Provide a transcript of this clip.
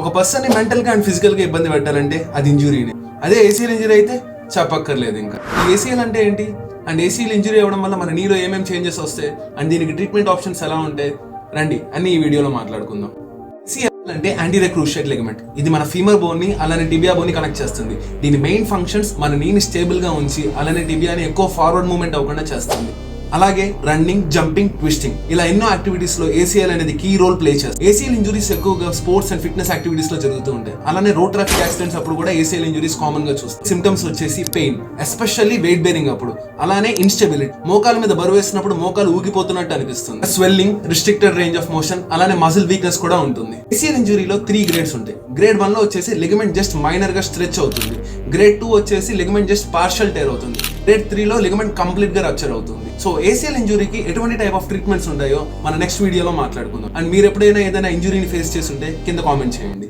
ఒక పర్సన్ ని మెంటల్ గా అండ్ ఫిజికల్ గా ఇబ్బంది పెట్టాలంటే అది ఇంజురీనే. అదే ఏసీఎల్ ఇంజురీ అయితే చెప్పక్కర్లేదు. ఇంకా ఏసీఎల్ అంటే ఏంటి అండ్ ఏసీఎల్ ఇంజురీ అవ్వడం వల్ల మన నీలో ఏమేమి చేంజెస్ వస్తాయి అండ్ దీనికి ట్రీట్మెంట్ ఆప్షన్స్ ఎలా ఉంటాయి రండి అన్ని ఈ వీడియోలో మాట్లాడుకుందాం. ఏసీఎల్ అంటే యాంటీరియర్ క్రూషియేట్ లిగమెంట్. ఇది మన ఫీమర్ బోన్ ని అలానే టిబియా బోన్ ని కనెక్ట్ చేస్తుంది. దీని మెయిన్ ఫంక్షన్స్ మన నీని స్టేబుల్ గా ఉంచి అలానే టిబియాని ఎక్కువ ఫార్వర్డ్ మూవ్మెంట్ అవ్వకుండా చేస్తుంది. అలాగే రన్నింగ్, జంపింగ్, ట్విస్టింగ్ ఇలా ఎన్నో యాక్టివిటీస్ లో ఏసీఎల్ అనేది కీ రోల్ ప్లే చేస్తుంది. ఏసీఎల్ ఇంజురీస్ ఎక్కువగా స్పోర్ట్స్ అండ్ ఫిట్నెస్ యాక్టివిటీస్ లో జరుగుతూ ఉంటాయి. అలానే రోడ్ ట్రాఫిక్ యాక్సిడెంట్స్ అప్పుడు కూడా ఏసీఎల్ ఇంజురీస్ కామన్ గా చూస్తాం. సిమ్టమ్స్ వచ్చేసి పెయిన్, ఎస్పెషల్లీ వెయిట్ బేరింగ్ అప్పుడు, అలానే ఇన్స్టెబిలిటీ, మోకాల మీద బరువు వేసినప్పుడు మోకాలు ఊగిపోతున్నట్టు అనిపిస్తుంది, swelling, restricted range of motion, అలానే మజిల్ వీక్నెస్ కూడా ఉంటుంది. ఏసీఎల్ ఇంజురీలో 3 గ్రేడ్స్ ఉంటాయి. గ్రేడ్ 1 లో వచ్చేసి లిగమెంట్ జస్ట్ మైనర్ గా స్ట్రెచ్ అవుతుంది. గ్రేడ్ 2 వచ్చేసి లిగమెంట్ జస్ట్ పార్షియల్ టేర్ అవుతుంది. గ్రేడ్ 3 లో లిగమెంట్ కంప్లీట్ గా రప్చర్ అవుతుంది. సో ఏసీఎల్ ఇంజురీకి ఎటువంటి టైప్ ఆఫ్ ట్రీట్మెంట్స్ ఉంటాయో మన నెక్స్ట్ వీడియోలో మాట్లాడుకుందాం. అండ్ మీరు ఎప్పుడైనా ఏదైనా ఇంజురీని ఫేస్ చేస్తుంటే కింద కామెంట్ చేయండి.